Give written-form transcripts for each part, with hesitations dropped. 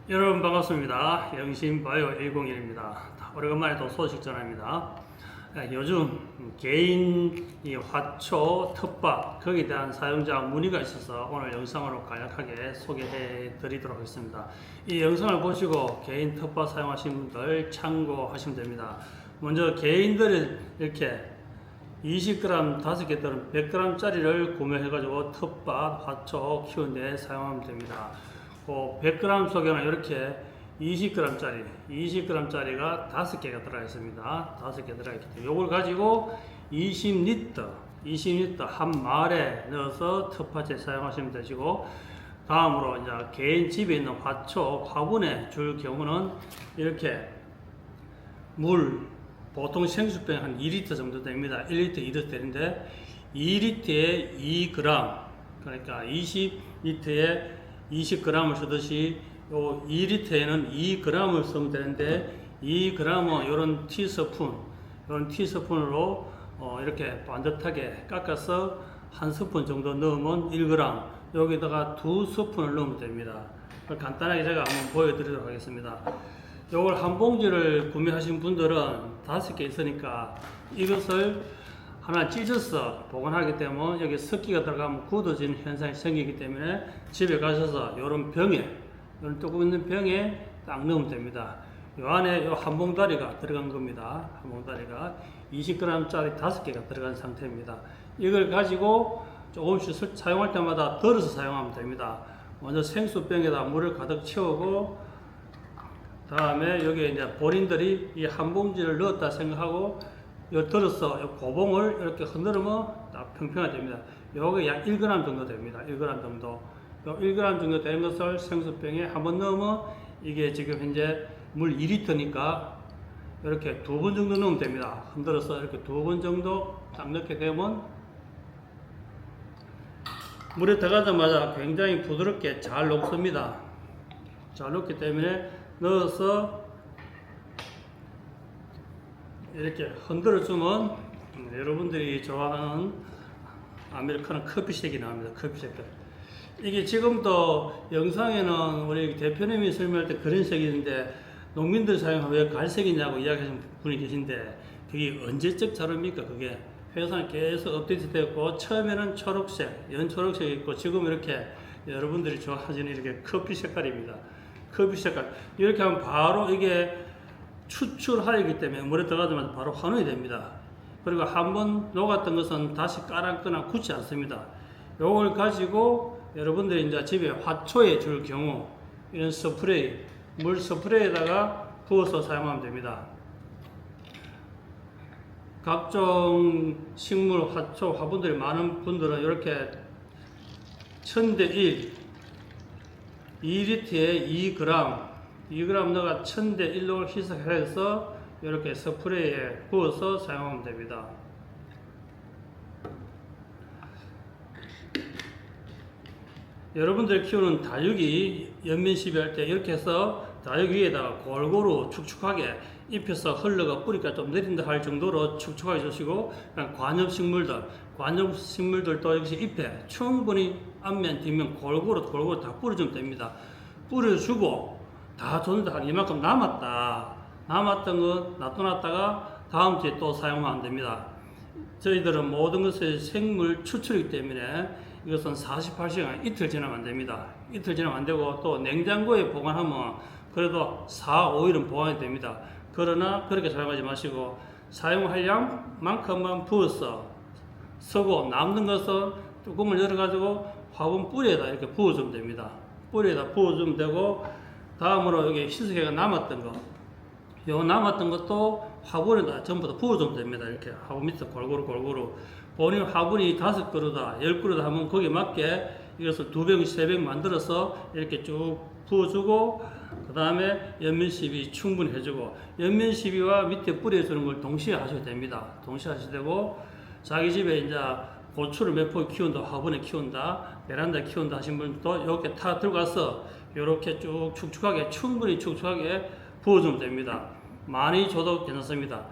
여러분 반갑습니다. 영신바이오 101입니다. 오래간만에 또 소식 전합니다. 요즘 개인 화초, 텃밭 거기에 대한 사용자 문의가 있어서 오늘 영상으로 간략하게 소개해 드리도록 하겠습니다. 이 영상을 보시고 개인 텃밭 사용하시는 분들 참고하시면 됩니다. 먼저 개인들이 이렇게 20g 5개들은 100g 짜리를 구매해 가지고 텃밭, 화초 키우는 데 사용하면 됩니다. 100g 속에는 이렇게 20g짜리가 5개가 들어가 있습니다. 5개 들어가 있기 때문에 이걸 가지고 20L 한 말에 넣어서 텃밭에 사용하시면 되시고, 다음으로 이제 개인 집에 있는 화초, 화분에 줄 경우는 이렇게 물, 보통 생수병 한 2리터 정도 됩니다. 1리터, 2리터 되는데 2리터에 2g, 그러니까 20리터에 20g을 쓰듯이 요 2리터에는 2g을 쓰면 되는데 2g은 이런 티스푼으로 이렇게 반듯하게 깎아서 한 스푼 정도 넣으면 1g, 여기다가 2스푼을 넣으면 됩니다. 간단하게 제가 한번 보여드리도록 하겠습니다. 요걸 한 봉지를 구매하신 분들은 5개 있으니까 이것을 하나 찢어서 보관하기 때문에 여기 습기가 들어가면 굳어지는 현상이 생기기 때문에 집에 가셔서 이런 병에, 이런 조금 있는 병에 딱 넣으면 됩니다. 요 안에 요 한 봉다리가 들어간 겁니다. 한 봉다리가 20g짜리 5개가 들어간 상태입니다. 이걸 가지고 조금씩 사용할 때마다 덜어서 사용하면 됩니다. 먼저 생수병에다 물을 가득 채우고, 다음에 여기에 이제 본인들이 이 한 봉지를 넣었다 생각하고 요 들어서 요 고봉을 이렇게 흔들으면 딱 평평하게 됩니다. 요게 약 1g 정도 됩니다. 1g 정도. 요 1g 정도 되는 것을 생수병에 한번 넣으면 이게 지금 현재 물 2리터니까 이렇게 2번 정도 넣으면 됩니다. 흔들어서 이렇게 2번 정도 딱 넣게 되면 물에 들어가자마자 굉장히 부드럽게 잘 녹습니다. 잘 녹기 때문에 넣어서 이렇게 흔들어 주면 여러분들이 좋아하는 아메리카노 커피색이 나옵니다. 커피색깔. 이게 지금도 영상에는 우리 대표님이 설명할 때 그런 색이 있는데 농민들 사용하면 왜 갈색이냐고 이야기하시는 분이 계신데, 그게 언제적 자료입니까? 그게 회사는 계속 업데이트 되었고, 처음에는 초록색, 연초록색이 있고, 지금 이렇게 여러분들이 좋아하시는 이렇게 커피 색깔입니다. 커피 색깔. 이렇게 하면 바로 이게 추출하이기 때문에 물에 들어가자마자 바로 환원이 됩니다. 그리고 한번 녹았던 것은 다시 깔았거나 굳지 않습니다. 요걸 가지고 여러분들이 이제 집에 화초에 줄 경우 이런 스프레이, 물 스프레이에다가 부어서 사용하면 됩니다. 각종 식물, 화초, 화분들이 많은 분들은 이렇게 1000대1, 2리터에 2g 넣어가 1000대1로 희석해서 이렇게 스프레이에 부어서 사용하면 됩니다. 여러분들 키우는 다육이 연면시비 할 때 이렇게 해서 다육 위에다가 골고루 축축하게 입혀서 흘러가 뿌리가 좀 내린다 할 정도로 축축하게 주시고, 관엽식물들도 역시 잎에 충분히 앞면 뒷면 골고루 다 뿌려주면 됩니다. 뿌려주고 다 줬는데 한 이만큼 남았던 거 놔둬놨다가 다음 주에 또 사용하면 안 됩니다. 저희들은 모든 것을 생물 추출이기 때문에 이것은 48시간, 이틀 지나면 안 됩니다. 이틀 지나면 안 되고, 또 냉장고에 보관하면 그래도 4, 5일은 보관이 됩니다. 그러나 그렇게 사용하지 마시고 사용할 양만큼만 부어서 쓰고, 남는 것은 뚜껑을 열어가지고 화분 뿌리에다 이렇게 부어주면 됩니다. 뿌리에다 부어주면 되고, 다음으로 여기 희석해가 남았던 거, 요 남았던 것도 화분에다 전부 다 부어주면 됩니다. 이렇게 화분 밑에 골고루. 본인 화분이 5그루다, 10그루다 하면 거기에 맞게 이것을 2병, 3병 만들어서 이렇게 쭉 부어주고, 그 다음에 연면시비 충분히 해주고, 연면시비와 밑에 뿌려주는 걸 동시에 하셔도 됩니다. 동시에 하셔도 되고, 자기 집에 이제 고추를 몇 포기 키운다, 화분에 키운다, 베란다에 키운다 하신 분도 이렇게 다 들어가서 이렇게 쭉 충분히 축축하게 부어주면 됩니다. 많이 줘도 괜찮습니다.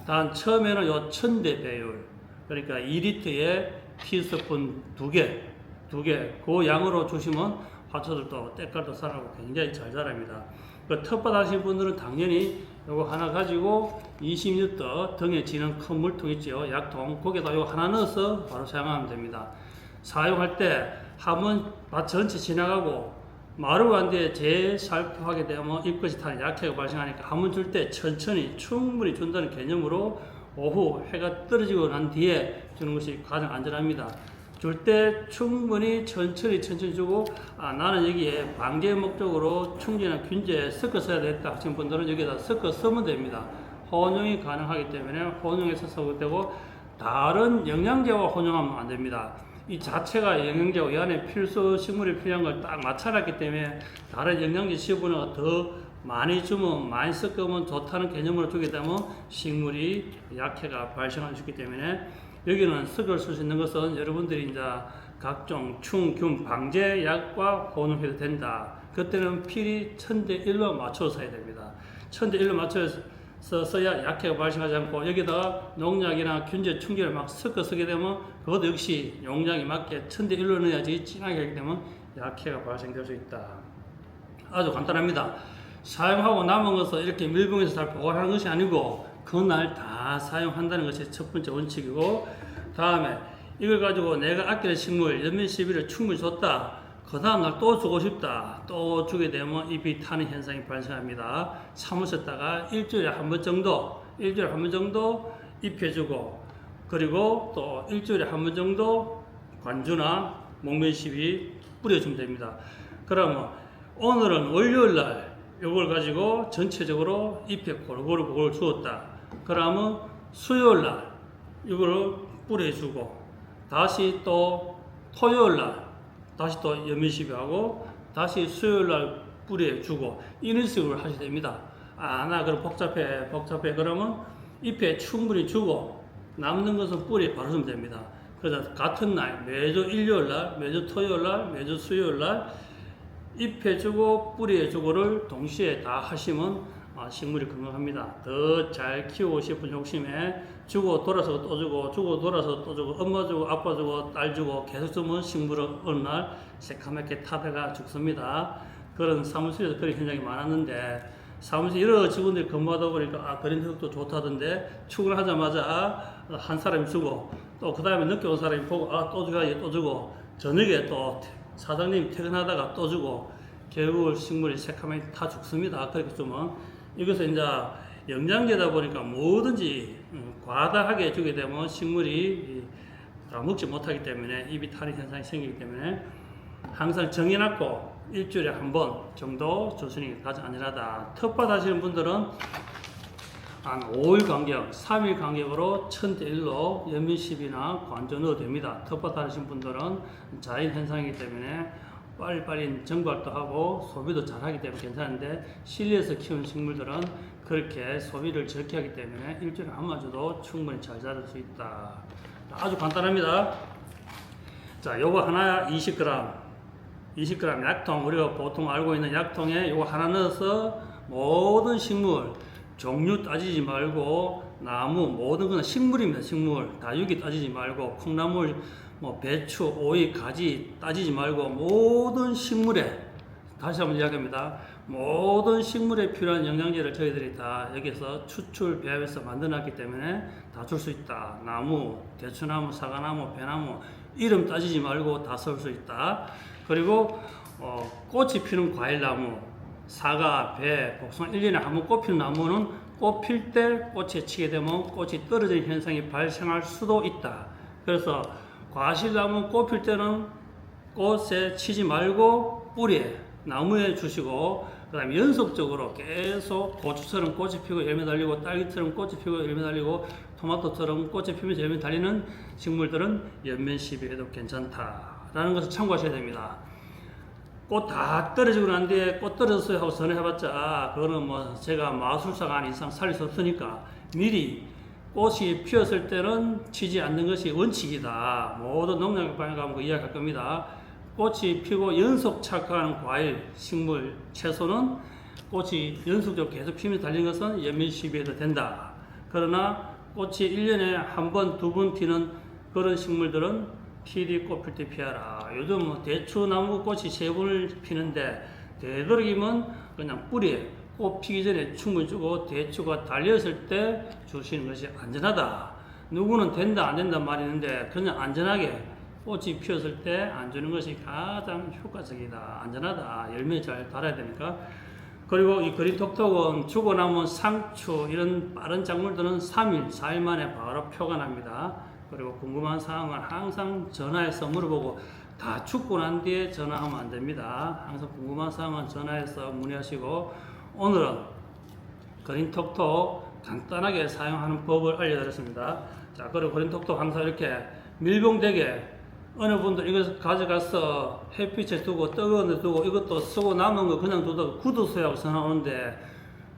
단 처음에는 요 1000대 배율, 그러니까 2리터에 티스푼 2개 그 양으로 주시면 화초들도 때깔도 살아고 굉장히 잘 자랍니다. 그 텃밭 하시는 분들은 당연히 요거 하나 가지고 20리터 등에 지는 큰 물통 있죠. 약통. 거기다 요거 하나 넣어서 바로 사용하면 됩니다. 사용할 때 한번 밭 전체 지나가고 마르고 한 뒤에 재살포하게 되면 잎것이 타는 약해가 발생하니까 한 번 줄 때 천천히 충분히 준다는 개념으로 오후 해가 떨어지고 난 뒤에 주는 것이 가장 안전합니다. 줄 때 충분히 천천히 주고 나는 여기에 방제 목적으로 충전이나 균제 섞어 써야 되겠다 하시는 분들은 여기다 섞어 쓰면 됩니다. 혼용이 가능하기 때문에 혼용해서 써도 되고 다른 영양제와 혼용하면 안 됩니다. 이 자체가 영양제고 이 안에 필수 식물이 필요한 걸 딱 맞춰놨기 때문에 다른 영양제 시분을 더 많이 주면 많이 섞으면 좋다는 개념으로 주게 되면 식물이 약해가 발생할 수 있기 때문에 여기는 섞을 수 있는 것은 여러분들이 이제 각종 충균 방제약과 혼용해도 된다. 그때는 필히 1000대1로 맞춰서 써야 됩니다. 1000대1로 맞춰서 써야 약해가 발생하지 않고 여기다가 농약이나 균제 충전을 막 섞어 쓰게 되면 그것도 역시 용량이 맞게 1000대1로 넣어야지 진하게 하게 되면 약해가 발생될 수 있다. 아주 간단합니다. 사용하고 남은 것을 이렇게 밀봉해서 잘 보관하는 것이 아니고 그날 다 사용한다는 것이 첫 번째 원칙이고, 다음에 이걸 가지고 내가 아끼는 식물 연면 시비를 충분히 줬다. 그 다음날 또 주고 싶다. 또 주게 되면 잎이 타는 현상이 발생합니다. 참으셨다가 일주일에 한 번 정도 잎해주고, 그리고 또 일주일에 한 번 정도 관주나 목면 시비 뿌려주면 됩니다. 그러면 오늘은 월요일날 이걸 가지고 전체적으로 잎에 골고루 주었다. 그러면 수요일날 이걸 뿌려주고, 다시 또 토요일날 다시 또 연밀시비하고 다시 수요일날 뿌려주고 이런 식으로 하셔야 됩니다. 나 그럼 복잡해 그러면 잎에 충분히 주고 남는 것은 뿌리에 바로 주면 됩니다. 그래서 같은 날 매주 일요일날, 매주 토요일날, 매주 수요일날 잎에 주고 뿌리에 주고를 동시에 다 하시면 식물이 건강합니다. 더 잘 키우고 싶은 욕심에 주고 돌아서 또 주고 주고 돌아서 또 주고 엄마 주고 아빠 주고 딸 주고 계속 주면 식물은 어느 날 새카맣게 타다가 죽습니다. 그런 사무실에서 그런 현상이 많았는데 사무실 여러 직원들이 근무하다 보니까 그런 흙도 좋다던데 출근하자마자 한 사람이 주고 또 그 다음에 늦게 온 사람이 보고 또 줘야지 또 주고 저녁에 또 사장님 퇴근하다가 또 주고 결국 식물이 새카맣게 타 죽습니다. 그렇게 주면 이것은 이제 영양제다 보니까 뭐든지 과다하게 주게 되면 식물이 다 먹지 못하기 때문에 입이 타는 현상이 생기기 때문에 항상 정해놨고 일주일에 한 번 정도 주시는 게 가장 안전하다. 텃밭 하시는 분들은 한 5일 간격, 3일 간격으로 1000대1로 연민시비나 관조 넣어도 됩니다. 텃밭 하시는 분들은 자연 현상이기 때문에 빨리빨리 정발도 하고 소비도 잘하기 때문에 괜찮은데 실내에서 키우는 식물들은 그렇게 소비를 적게 하기 때문에 일주일에 한 번 줘도 충분히 잘 자랄 수 있다. 아주 간단합니다. 자, 요거 하나 20g 약통, 우리가 보통 알고 있는 약통에 요거 하나 넣어서 모든 식물 종류 따지지 말고 나무 모든 건 식물입니다. 식물 다육이 따지지 말고 콩나물 배추, 오이, 가지 따지지 말고 모든 식물에 다시 한번 이야기합니다. 모든 식물에 필요한 영양제를 저희들이 다 여기서 추출 배합해서 만들어놨기 때문에 다 줄 수 있다. 나무, 대추나무, 사과나무, 배나무 이름 따지지 말고 다 쓸 수 있다. 그리고 꽃이 피는 과일나무, 사과, 배, 복숭아 1년에 한 번 꽃 피는 나무는 꽃 필 때 꽃에 치게 되면 꽃이 떨어지는 현상이 발생할 수도 있다. 그래서 과실나무 꽃 필 때는 꽃에 치지 말고 뿌리에, 나무에 주시고 그 다음에 연속적으로 계속 고추처럼 꽃이 피고 열매 달리고 딸기처럼 꽃이 피고 열매 달리고 토마토처럼 꽃이 피면서 열매 달리는 식물들은 연면 시비해도 괜찮다라는 것을 참고하셔야 됩니다. 꽃 다 떨어지고 난 뒤에 꽃 떨어졌어요 하고 전화해봤자 그거는 제가 마술사가 아닌 이상 살릴 수 없으니까 미리 꽃이 피었을 때는 치지 않는 것이 원칙이다. 모든 농약방에 가면 그 이야기할 겁니다. 꽃이 피고 연속 착화하는 과일, 식물, 채소는 꽃이 연속적으로 계속 피면서 달린 것은 연면 시비해도 된다. 그러나 꽃이 1년에 한 번, 두 번 피는 그런 식물들은 피리 꽃 필 때 피하라. 요즘 뭐 대추나무 꽃이 세 번을 피는데 되도록이면 그냥 뿌리에 꽃 피기 전에 춤을 주고 대추가 달렸을 때 주시는 것이 안전하다. 누구는 된다 안 된다 말이 있는데 그냥 안전하게 꽃이 피었을 때 안 주는 것이 가장 효과적이다. 안전하다. 열매 잘 달아야 되니까. 그리고 이 그린톡톡은 주고 나면 상추 이런 빠른 작물들은 3일, 4일 만에 바로 표가 납니다. 그리고 궁금한 사항은 항상 전화해서 물어보고 다 죽고 난 뒤에 전화하면 안 됩니다. 항상 궁금한 사항은 전화해서 문의하시고 오늘은 그린톡톡 간단하게 사용하는 법을 알려드렸습니다. 자, 그리고 그린톡톡 항상 이렇게 밀봉되게 어느 분들 이거 가져가서 햇빛에 두고 뜨거운 데 두고 이것도 쓰고 남은 거 그냥 두다가 굳어서라고 전화오는데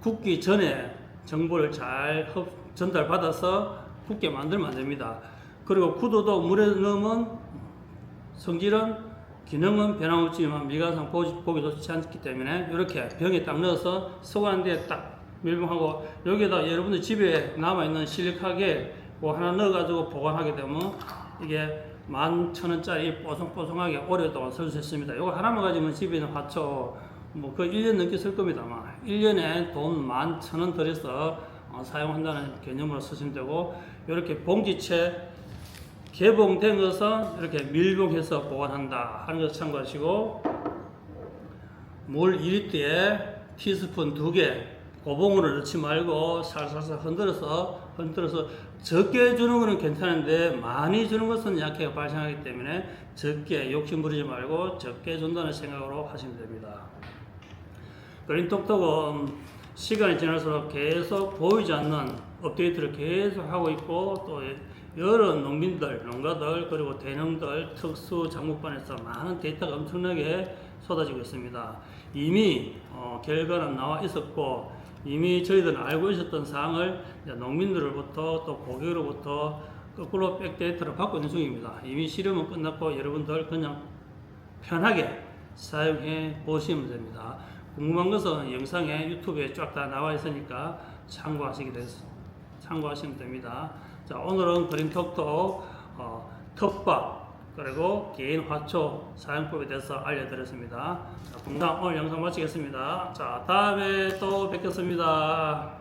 굳기 전에 정보를 잘 전달받아서 굳게 만들면 안 됩니다. 그리고 굳어도 물에 넣으면 성질은 기능은 변함없지만 미관상 보기 좋지 않기 때문에 이렇게 병에 딱 넣어서 쓰고 난 뒤에 딱 밀봉하고 여기에다 여러분들 집에 남아있는 실리카게 뭐 하나 넣어가지고 보관하게 되면 이게 11,000원짜리 뽀송뽀송하게 오랫동안 쓸 수 있습니다. 이거 하나만 가지면 집에 있는 화초 뭐 그 1년 넘게 쓸 겁니다. 아마 1년에 돈 11,000원 들여서 사용한다는 개념으로 쓰시면 되고 이렇게 봉지채 개봉된 것은 이렇게 밀봉해서 보관한다 하는 것을 참고하시고 물 2리터에 티스푼 2개 고봉으로 넣지 말고 살살살 흔들어서 적게 주는 것은 괜찮은데 많이 주는 것은 약해가 발생하기 때문에 적게 욕심 부리지 말고 적게 준다는 생각으로 하시면 됩니다. 그린톡톡은 시간이 지날수록 계속 보이지 않는 업데이트를 계속 하고 있고 또 여러 농민들, 농가들 그리고 대농들 특수 작물반에서 많은 데이터가 엄청나게 쏟아지고 있습니다. 이미 결과는 나와 있었고 이미 저희들은 알고 있었던 사항을 농민들로부터 또 고객으로부터 거꾸로 백데이터를 받고 있는 중입니다. 이미 실험은 끝났고 여러분들 그냥 편하게 사용해 보시면 됩니다. 궁금한 것은 영상에 유튜브에 쫙 다 나와 있으니까 참고하시면 됩니다. 자, 오늘은 그린톡톡 텃밭 그리고 개인 화초 사용법에 대해서 알려드렸습니다. 자, 오늘 영상 마치겠습니다. 자, 다음에 또 뵙겠습니다.